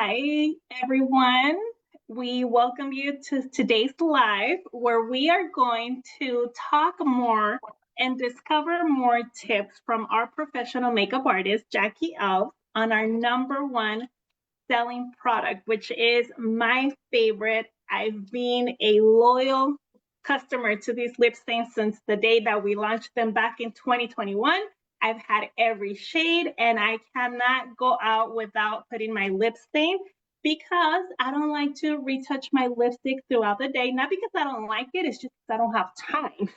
Hi, everyone. We welcome you to today's live where we are going to talk more and discover more tips from our professional makeup artist, Jackie Elf, on our number one selling product, which is my favorite. I've been a loyal customer to these lip stains since the day that we launched them back in 2021. I've had every shade and I cannot go out without putting my lip stain because I don't like to retouch my lipstick throughout the day. Not because I don't like it, it's just because I don't have time.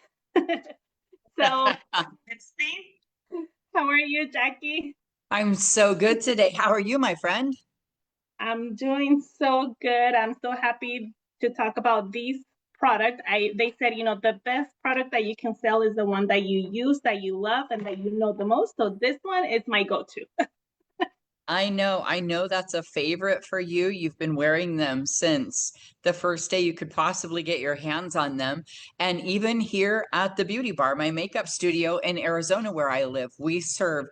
So, lip stain, how are you, Jackie? I'm so good today. How are you, my friend? I'm doing so good. I'm so happy to talk about these product. They said, the best product that you can sell is the one that you use, that you love, and that you know the most. So this one is my go-to. I know that's a favorite for you. You've been wearing them since the first day you could possibly get your hands on them. And even here at the beauty bar, my makeup studio in Arizona, where I live, we serve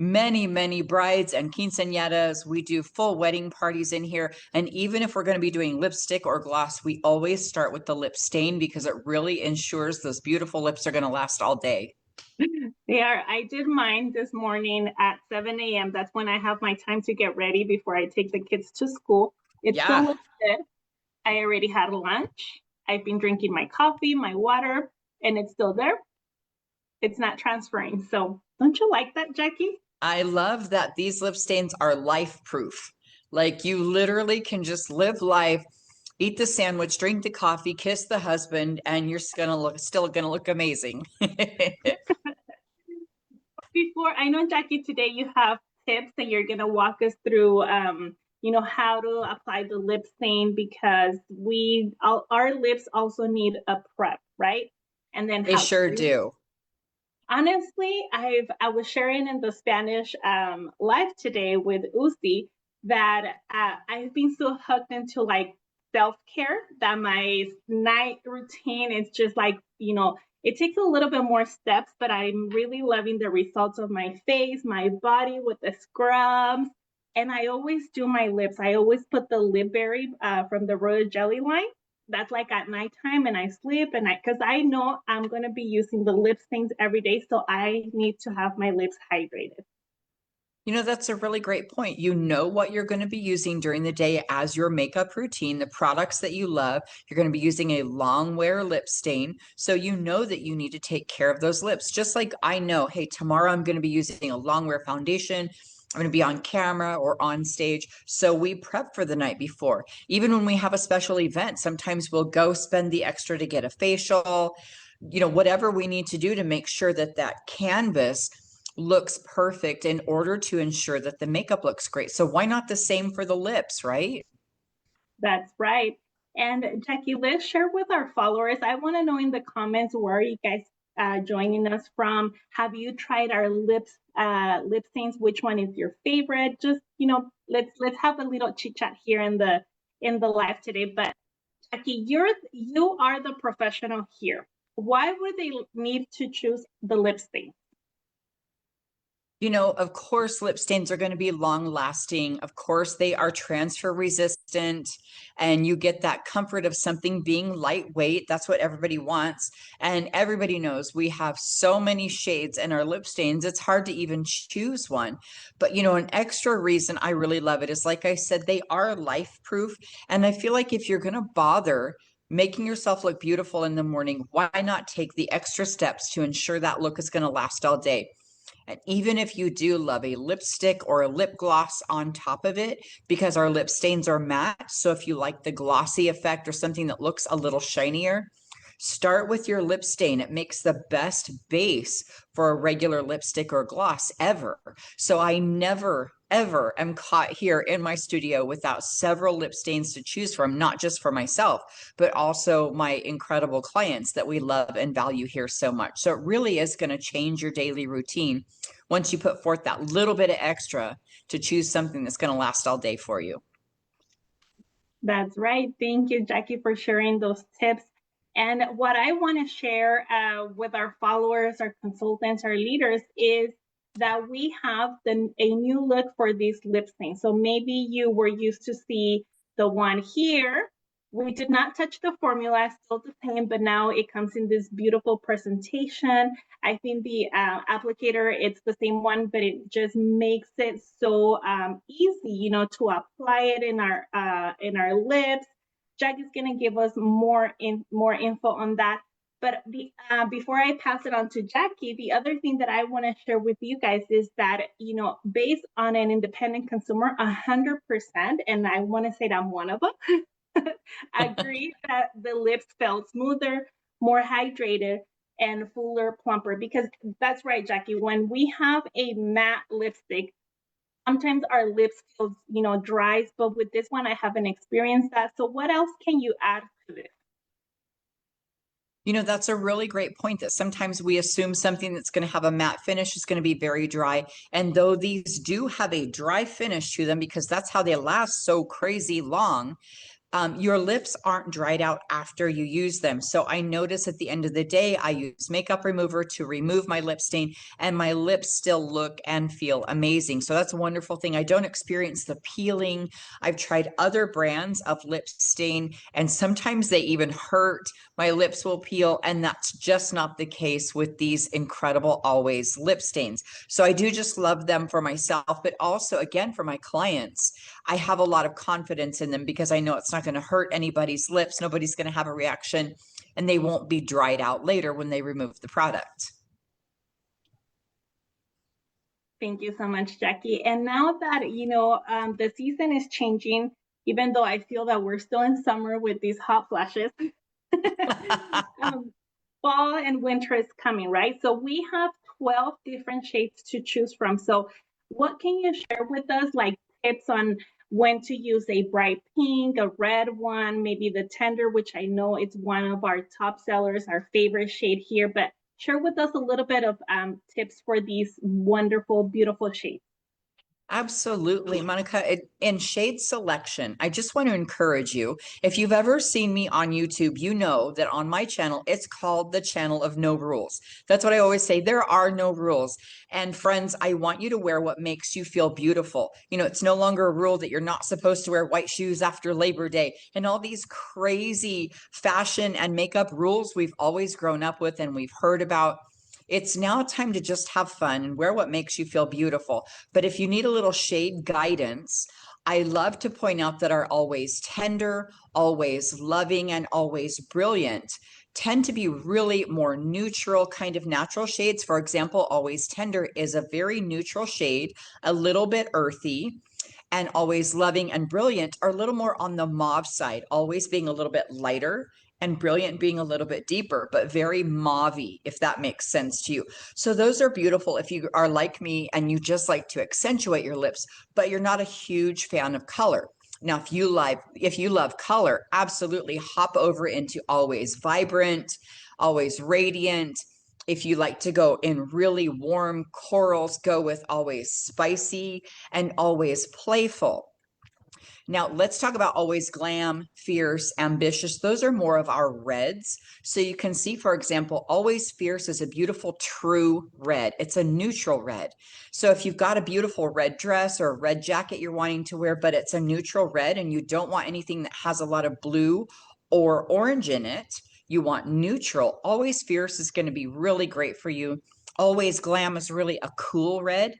many, many brides and quinceañeras. We do full wedding parties in here. And even if we're going to be doing lipstick or gloss, we always start with the lip stain because it really ensures those beautiful lips are going to last all day. They are. I did mine this morning at 7 a.m. That's when I have my time to get ready before I take the kids to school. It still Yeah. looks good. I already had lunch. I've been drinking my coffee, my water, and it's still there. It's not transferring. So don't you like that, Jackie? I love that these lip stains are life proof. Like you literally can just live life, eat the sandwich, drink the coffee, kiss the husband, and you're still gonna look amazing. Before I know, Jackie, today you have tips and you're gonna walk us through, how to apply the lip stain because our lips also need a prep, right? And then They how sure to. do. Honestly, I was sharing in the Spanish live today with Uzi that I've been so hooked into like self care that my night routine is just like it takes a little bit more steps, but I'm really loving the results of my face, my body with the scrubs, and I always do my lips. I always put the lip berry from the royal jelly line. That's like at nighttime and I sleep and because I know I'm going to be using the lip stains every day. So I need to have my lips hydrated. That's a really great point. You know what you're going to be using during the day as your makeup routine, the products that you love. You're going to be using a long wear lip stain. So you know that you need to take care of those lips. Just like I know, hey, tomorrow I'm going to be using a long wear foundation. I'm going to be on camera or on stage. So we prep for the night before. Even when we have a special event, sometimes we'll go spend the extra to get a facial, whatever we need to do to make sure that that canvas looks perfect in order to ensure that the makeup looks great. So why not the same for the lips, right? That's right. And Jackie, let's share with our followers. I want to know in the comments where are you guys joining us from? Have you tried our lip stains? Which one is your favorite? Just let's have a little chit chat here in the live today. But Jackie, you are the professional here. Why would they need to choose the lip stain? Of course, lip stains are going to be long lasting. Of course, they are transfer resistant, and you get that comfort of something being lightweight. That's what everybody wants. And everybody knows we have so many shades in our lip stains, it's hard to even choose one. But, an extra reason I really love it is, like I said, they are life proof. And I feel like if you're going to bother, making yourself look beautiful in the morning, why not take the extra steps to ensure that look is going to last all day? And even if you do love a lipstick or a lip gloss on top of it, because our lip stains are matte. So if you like the glossy effect or something that looks a little shinier, start with your lip stain. It makes the best base for a regular lipstick or gloss ever. So I never, ever am caught here in my studio without several lip stains to choose from, not just for myself, but also my incredible clients that we love and value here so much. So it really is going to change your daily routine once you put forth that little bit of extra to choose something that's going to last all day for you. That's right. Thank you, Jackie, for sharing those tips. And what I want to share with our followers, our consultants, our leaders is that we have a new look for these lip stains. So maybe you were used to see the one here. We did not touch the formula, still the same, but now it comes in this beautiful presentation. I think the applicator, it's the same one, but it just makes it so easy, you know, to apply it in our lips. Jack is gonna give us more info on that. But before I pass it on to Jackie, the other thing that I want to share with you guys is that, you know, based on an independent consumer, 100%, and I want to say that I'm one of them, agree that the lips felt smoother, more hydrated, and fuller, plumper. Because that's right, Jackie, when we have a matte lipstick, sometimes our lips feel, you know, dries, but with this one, I haven't experienced that. So what else can you add to this? You know, that's a really great point that sometimes we assume something that's going to have a matte finish is going to be very dry. And though these do have a dry finish to them because that's how they last so crazy long, your lips aren't dried out after you use them. So I notice at the end of the day, I use makeup remover to remove my lip stain and my lips still look and feel amazing. So that's a wonderful thing. I don't experience the peeling. I've tried other brands of lip stain and sometimes they even hurt. My lips will peel, and that's just not the case with these incredible Always lip stains. So I do just love them for myself, but also again for my clients. I have a lot of confidence in them because I know it's not going to hurt anybody's lips. Nobody's going to have a reaction and they won't be dried out later when they remove the product. Thank you so much, Jackie. And now that, you know, the season is changing, even though I feel that we're still in summer with these hot flashes, um, fall and winter is coming, right? So we have 12 different shades to choose from. So what can you share with us, like tips on when to use a bright pink, a red one, maybe the tender, which I know it's one of our top sellers, our favorite shade here, but share with us a little bit of tips for these wonderful, beautiful shades. Absolutely, Monica. In shade selection, I just want to encourage you. If you've ever seen me on YouTube, you know that on my channel, it's called the channel of no rules. That's what I always say. There are no rules. And friends, I want you to wear what makes you feel beautiful. You know, it's no longer a rule that you're not supposed to wear white shoes after Labor Day and all these crazy fashion and makeup rules we've always grown up with and we've heard about. It's now time to just have fun and wear what makes you feel beautiful. But if you need a little shade guidance, I love to point out that our Always Tender, Always Loving, and Always Brilliant tend to be really more neutral, kind of natural shades. For example, Always Tender is a very neutral shade, a little bit earthy, and Always Loving and Brilliant are a little more on the mauve side, always being a little bit lighter and Brilliant being a little bit deeper, but very mauvey, if that makes sense to you. So those are beautiful if you are like me and you just like to accentuate your lips, but you're not a huge fan of color. Now, if you love color, absolutely hop over into Always Vibrant, Always Radiant. If you like to go in really warm corals, go with Always Spicy and Always Playful. Now, let's talk about Always Glam, Fierce, Ambitious. Those are more of our reds. So you can see, for example, Always Fierce is a beautiful true red. It's a neutral red. So if you've got a beautiful red dress or a red jacket you're wanting to wear, but it's a neutral red and you don't want anything that has a lot of blue or orange in it, you want neutral. Always Fierce is going to be really great for you. Always Glam is really a cool red.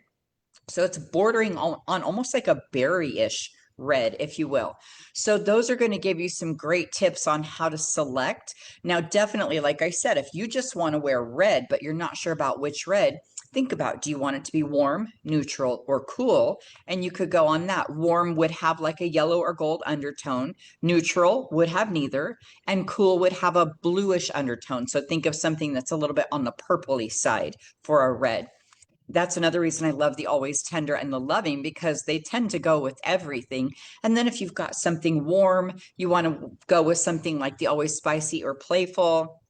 So it's bordering on almost like a berry-ish red, if you will. So those are going to give you some great tips on how to select. Now, definitely, like I said, if you just want to wear red, but you're not sure about which red, think about, do you want it to be warm, neutral, or cool? And you could go on that. Warm would have like a yellow or gold undertone. Neutral would have neither. And cool would have a bluish undertone. So think of something that's a little bit on the purpley side for a red. That's another reason I love the Always Tender and the Loving because they tend to go with everything. And then if you've got something warm, you want to go with something like the Always Spicy or Playful.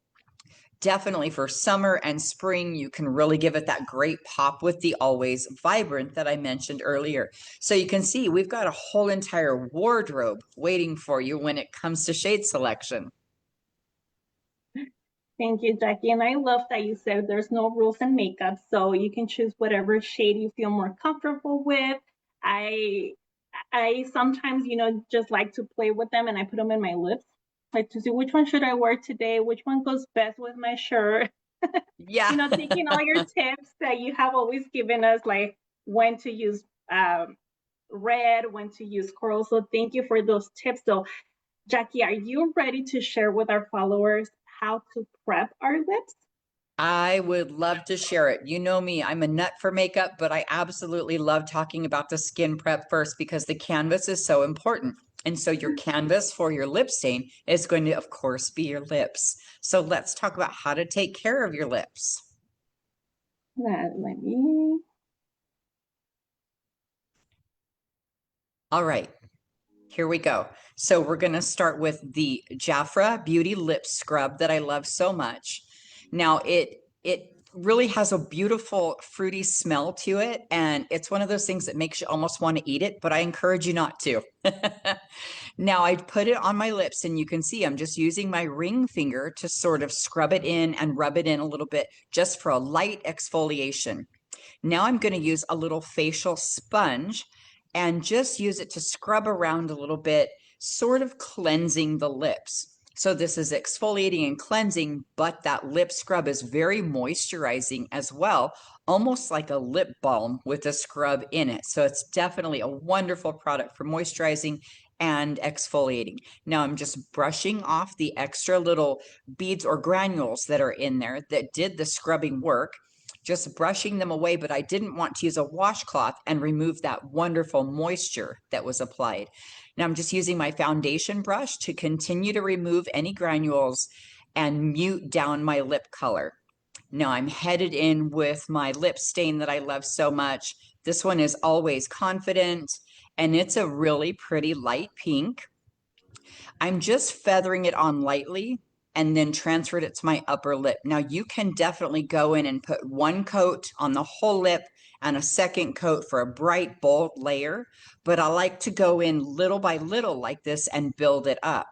Definitely for summer and spring, you can really give it that great pop with the Always Vibrant that I mentioned earlier. So you can see we've got a whole entire wardrobe waiting for you when it comes to shade selection. Thank you, Jackie. And I love that you said there's no rules in makeup, so you can choose whatever shade you feel more comfortable with. I I sometimes, just like to play with them and I put them in my lips, like to see which one should I wear today, which one goes best with my shirt. Yeah. Taking all your tips that you have always given us, like when to use red, when to use coral. So thank you for those tips. So Jackie, are you ready to share with our followers how to prep our lips? I would love to share it. You know me, I'm a nut for makeup, but I absolutely love talking about the skin prep first because the canvas is so important. And so your canvas for your lip stain is going to, of course, be your lips. So let's talk about how to take care of your lips. Let me. All right, here we go. So we're going to start with the JAFRA Beauty Lip Scrub that I love so much. Now it really has a beautiful fruity smell to it, and it's one of those things that makes you almost want to eat it, but I encourage you not to. Now I put it on my lips and you can see I'm just using my ring finger to sort of scrub it in and rub it in a little bit just for a light exfoliation. Now I'm going to use a little facial sponge and just use it to scrub around a little bit, sort of cleansing the lips. So this is exfoliating and cleansing, but that lip scrub is very moisturizing as well, almost like a lip balm with a scrub in it. So it's definitely a wonderful product for moisturizing and exfoliating. Now I'm just brushing off the extra little beads or granules that are in there that did the scrubbing work, just brushing them away, but I didn't want to use a washcloth and remove that wonderful moisture that was applied. Now I'm just using my foundation brush to continue to remove any granules and mute down my lip color. Now I'm headed in with my lip stain that I love so much. This one is Always Confident, and it's a really pretty light pink. I'm just feathering it on lightly and then transferred it to my upper lip. Now you can definitely go in and put one coat on the whole lip and a second coat for a bright, bold layer, but I like to go in little by little like this and build it up.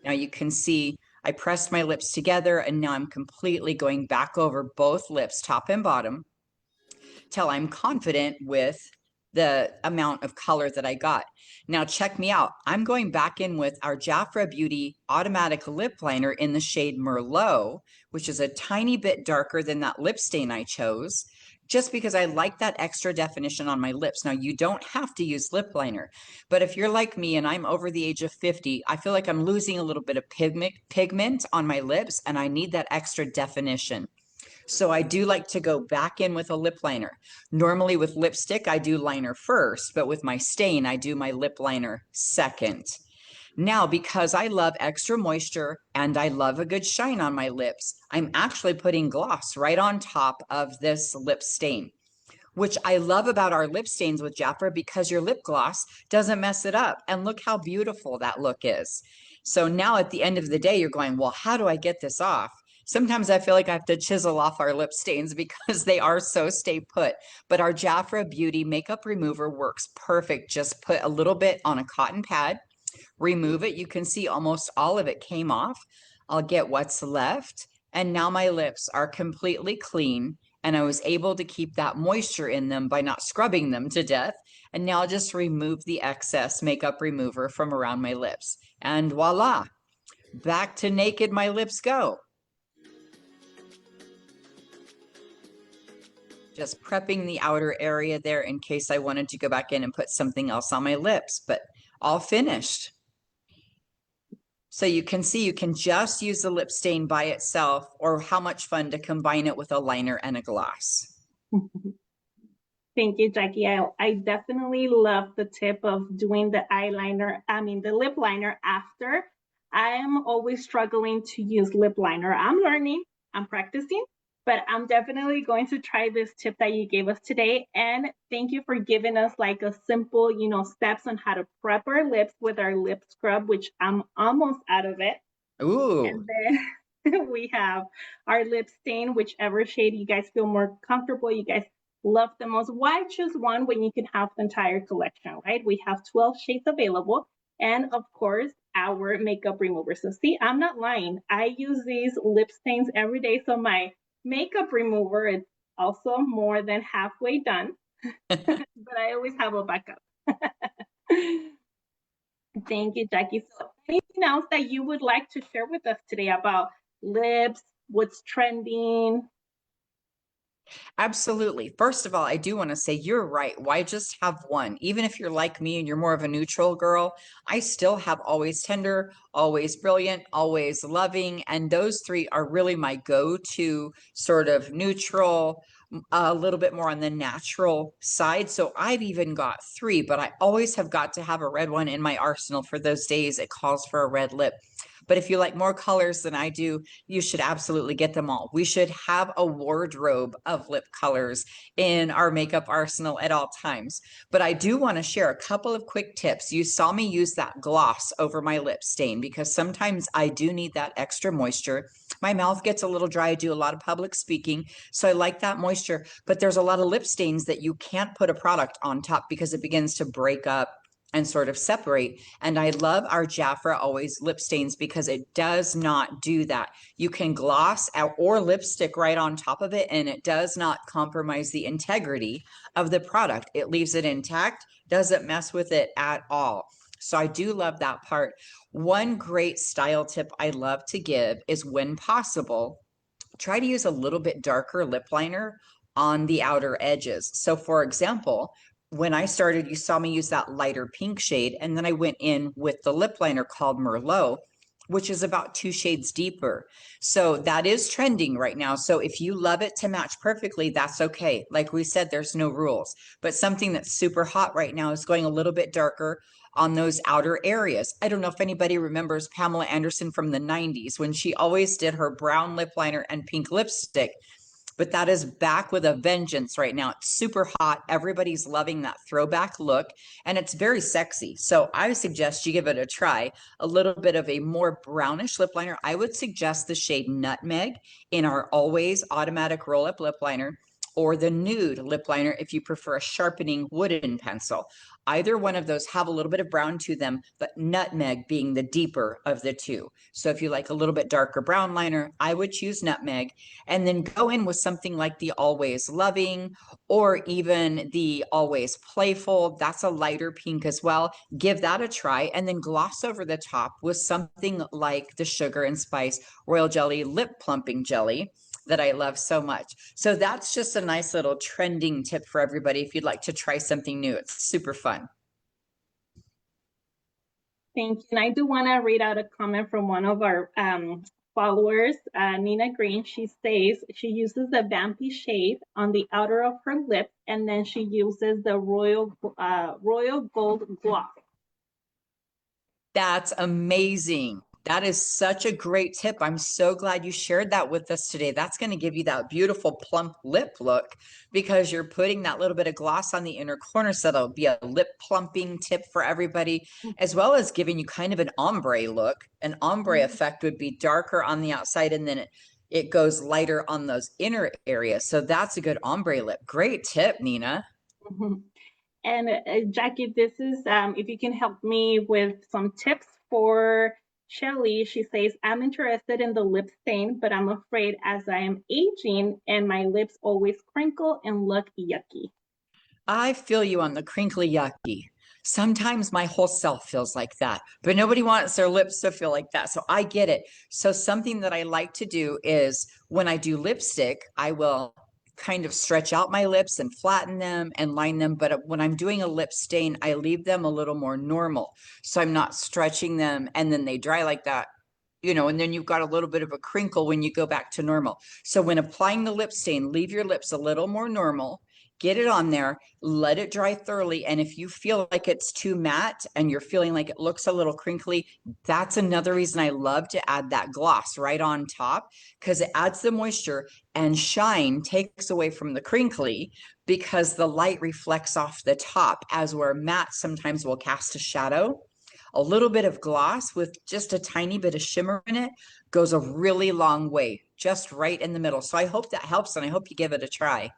Now you can see I pressed my lips together and now I'm completely going back over both lips, top and bottom, till I'm confident with the amount of color that I got. Now check me out. I'm going back in with our JAFRA Beauty Automatic Lip Liner in the shade Merlot, which is a tiny bit darker than that lip stain I chose, just because I like that extra definition on my lips. Now, you don't have to use lip liner, but if you're like me and I'm over the age of 50, I feel like I'm losing a little bit of pigment on my lips and I need that extra definition. So I do like to go back in with a lip liner. Normally with lipstick, I do liner first, but with my stain, I do my lip liner second. Now, because I love extra moisture and I love a good shine on my lips, I'm actually putting gloss right on top of this lip stain, which I love about our lip stains with JAFRA because your lip gloss doesn't mess it up. And look how beautiful that look is. So now at the end of the day, you're going, well, how do I get this off? Sometimes I feel like I have to chisel off our lip stains because they are so stay put. But our JAFRA Beauty Makeup Remover works perfect. Just put a little bit on a cotton pad, remove it. You can see almost all of it came off. I'll get what's left. And now my lips are completely clean and I was able to keep that moisture in them by not scrubbing them to death. And now I'll just remove the excess makeup remover from around my lips. And voila, back to naked my lips go. Just prepping the outer area there in case I wanted to go back in and put something else on my lips, but all finished. So you can see you can just use the lip stain by itself, or how much fun to combine it with a liner and a gloss. Thank you, Jackie. I definitely love the tip of doing the lip liner after. I am always struggling to use lip liner. I'm learning, I'm practicing, but I'm definitely going to try this tip that you gave us today. And thank you for giving us like a simple, steps on how to prep our lips with our lip scrub, which I'm almost out of it. Ooh. And then we have our lip stain, whichever shade you guys feel more comfortable, you guys love the most. Why choose one when you can have the entire collection, right? We have 12 shades available. And of course, hour makeup remover. So see, I'm not lying. I use these lip stains every day. So my makeup remover is also more than halfway done, but I always have a backup. Thank you, Jackie. So anything else that you would like to share with us today about lips, what's trending? Absolutely. First of all, I do want to say you're right. Why just have one? Even if you're like me and you're more of a neutral girl, I still have always tender, always brilliant, always loving. And those three are really my go-to sort of neutral, a little bit more on the natural side. So I've even got three, but I always have got to have a red one in my arsenal for those days it calls for a red lip. But if you like more colors than I do, you should absolutely get them all. We should have a wardrobe of lip colors in our makeup arsenal at all times. But I do want to share a couple of quick tips. You saw me use that gloss over my lip stain because sometimes I do need that extra moisture. My mouth gets a little dry. I do a lot of public speaking, so I like that moisture. But there's a lot of lip stains that you can't put a product on top because it begins to break up and sort of separate. And I love our JAFRA Always lip stains because it does not do that. You can gloss out or lipstick right on top of it, and it does not compromise the integrity of the product. It leaves it intact, doesn't mess with it at all. So I do love that part. One great style tip I love to give is when possible, try to use a little bit darker lip liner on the outer edges. So for example, when I started, you saw me use that lighter pink shade, and then I went in with the lip liner called Merlot, which is about 2 shades deeper. So that is trending right now. So if you love it to match perfectly, that's okay. Like we said, there's no rules. But something that's super hot right now is going a little bit darker on those outer areas. I don't know if anybody remembers Pamela Anderson from the 90s when she always did her brown lip liner and pink lipstick. But that is back with a vengeance right now. It's super hot. Everybody's loving that throwback look, and it's very sexy. So I suggest you give it a try. A little bit of a more brownish lip liner. I would suggest the shade Nutmeg in our Always Automatic Roll Up Lip Liner, or the nude lip liner if you prefer a sharpening wooden pencil. Either one of those have a little bit of brown to them, but nutmeg being the deeper of the two. So if you like a little bit darker brown liner, I would choose nutmeg, and then go in with something like the Always Loving or even the Always Playful. That's a lighter pink as well. Give that a try, and then gloss over the top with something like the Sugar and Spice Royal Jelly Lip Plumping Jelly that I love so much. So that's just a nice little trending tip for everybody if you'd like to try something new. It's super fun. Thank you. And I do want to read out a comment from one of our followers, Nina Green. She says she uses the Vampy shade on the outer of her lip, and then she uses the Royal Gold gloss. That's amazing. That is such a great tip. I'm so glad you shared that with us today. That's going to give you that beautiful plump lip look because you're putting that little bit of gloss on the inner corner. So that'll be a lip plumping tip for everybody, as well as giving you kind of an ombre look. An ombre effect would be darker on the outside, and then it goes lighter on those inner areas. So that's a good ombre lip. Great tip, Nina. And Jackie, this is if you can help me with some tips for Shelly. She says, I'm interested in the lip stain, but I'm afraid as I am aging and my lips always crinkle and look yucky. I feel you on the crinkly yucky. Sometimes my whole self feels like that, but nobody wants their lips to feel like that. So I get it. So something that I like to do is when I do lipstick, I will kind of stretch out my lips and flatten them and line them. But when I'm doing a lip stain, I leave them a little more normal. So I'm not stretching them and then they dry like that. And then you've got a little bit of a crinkle when you go back to normal. So when applying the lip stain, leave your lips a little more normal, get it on there, let it dry thoroughly. And if you feel like it's too matte and you're feeling like it looks a little crinkly, that's another reason I love to add that gloss right on top because it adds the moisture and shine takes away from the crinkly because the light reflects off the top, as where matte sometimes will cast a shadow. A little bit of gloss with just a tiny bit of shimmer in it goes a really long way, just right in the middle. So I hope that helps, and I hope you give it a try.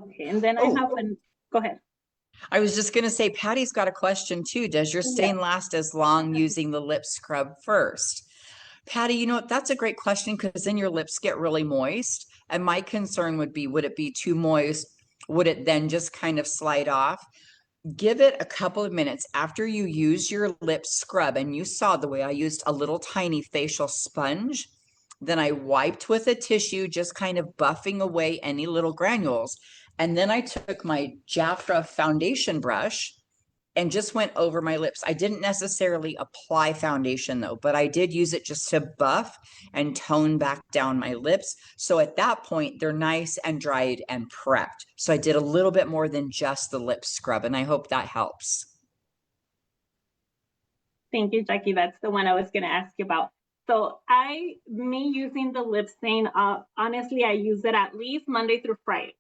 Okay, and then I Oh, have an, go ahead. I was just going to say, Patty's got a question too. Does your Yeah. stain last as long using the lip scrub first? Patty, you know, that's a great question because then your lips get really moist. And my concern would be, would it be too moist? Would it then just kind of slide off? Give it a couple of minutes after you use your lip scrub. And you saw the way I used a little tiny facial sponge. Then I wiped with a tissue, just kind of buffing away any little granules. And then I took my JAFRA foundation brush and just went over my lips. I didn't necessarily apply foundation though, but I did use it just to buff and tone back down my lips. So at that point, they're nice and dried and prepped. So I did a little bit more than just the lip scrub, and I hope that helps. Thank you, Jackie. That's the one I was going to ask you about. So me using the lip stain, honestly, I use it at least Monday through Friday.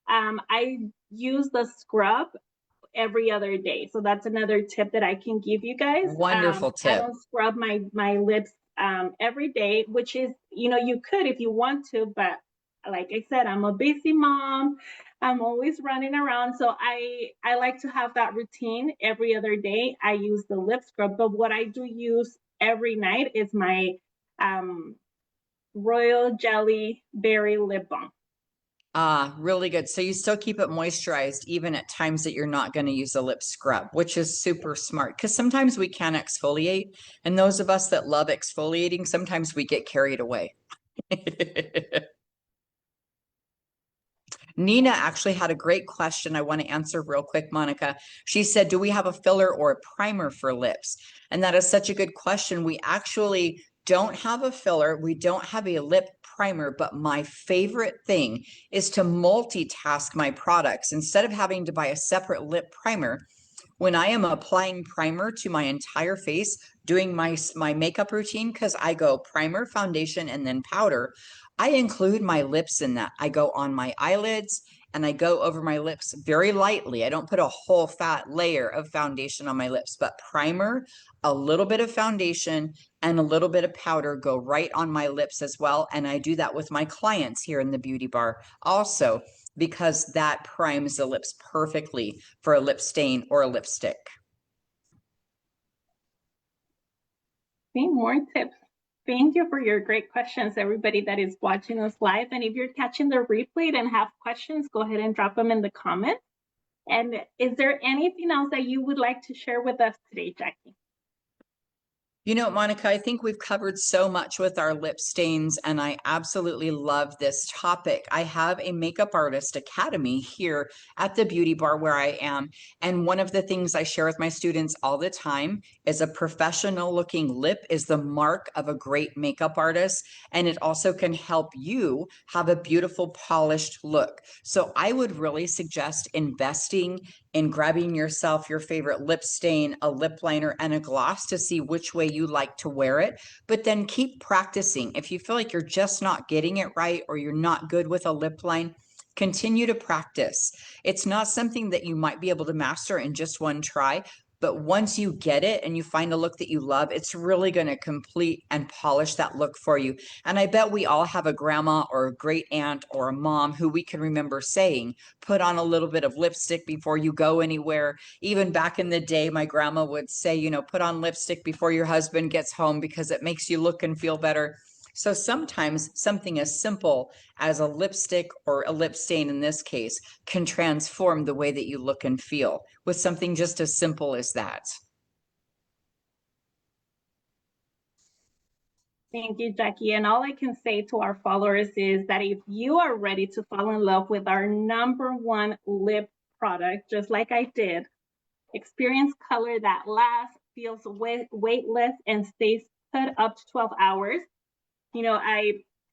I use the scrub every other day. So that's another tip that I can give you guys. Wonderful I tip. don't scrub my lips every day, which is, you could if you want to, but like I said, I'm a busy mom. I'm always running around. So I like to have that routine every other day. I use the lip scrub, but what I do use every night is my um, Royal Jelly Berry Lip Balm. Ah, really good. So you still keep it moisturized even at times that you're not going to use a lip scrub, which is super smart because sometimes we can exfoliate. And those of us that love exfoliating, sometimes we get carried away. Nina actually had a great question I want to answer real quick, Monica. She said, do we have a filler or a primer for lips? And that is such a good question. We actually don't have a filler. We don't have a lip primer, but my favorite thing is to multitask my products. Instead of having to buy a separate lip primer, when I am applying primer to my entire face, doing my makeup routine, because I go primer, foundation, and then powder, I include my lips in that. I go on my eyelids and I go over my lips very lightly. I don't put a whole fat layer of foundation on my lips, but primer, a little bit of foundation, and a little bit of powder go right on my lips as well. And I do that with my clients here in the beauty bar also, because that primes the lips perfectly for a lip stain or a lipstick. See, more tips. Thank you for your great questions, everybody that is watching us live. And if you're catching the replay and have questions, go ahead and drop them in the comments. And is there anything else that you would like to share with us today, Jackie? You know, Monica, I think we've covered so much with our lip stains, and I absolutely love this topic. I have a makeup artist academy here at the beauty bar where I am. And one of the things I share with my students all the time is a professional looking lip is the mark of a great makeup artist. And it also can help you have a beautiful, polished look. So I would really suggest investing in grabbing yourself your favorite lip stain, a lip liner, and a gloss to see which way you like to wear it. But then keep practicing. If you feel like you're just not getting it right or you're not good with a lip line, continue to practice. It's not something that you might be able to master in just one try, but once you get it and you find a look that you love, it's really going to complete and polish that look for you. And I bet we all have a grandma or a great aunt or a mom who we can remember saying, put on a little bit of lipstick before you go anywhere. Even back in the day, my grandma would say, you know, put on lipstick before your husband gets home because it makes you look and feel better. So sometimes something as simple as a lipstick or a lip stain in this case can transform the way that you look and feel with something just as simple as that. Thank you, Jackie. And all I can say to our followers is that if you are ready to fall in love with our #1 lip product, just like I did, experience color that lasts, feels weightless, and stays put up to 12 hours.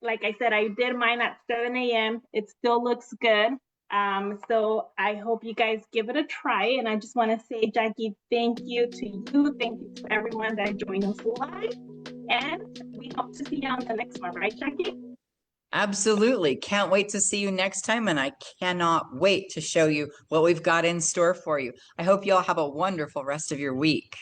Like I said, I did mine at 7 a.m. It still looks good. So I hope you guys give it a try. And I just want to say, Jackie, thank you to you. Thank you to everyone that joined us live. And we hope to see you on the next one, right, Jackie? Absolutely. Can't wait to see you next time. And I cannot wait to show you what we've got in store for you. I hope you all have a wonderful rest of your week.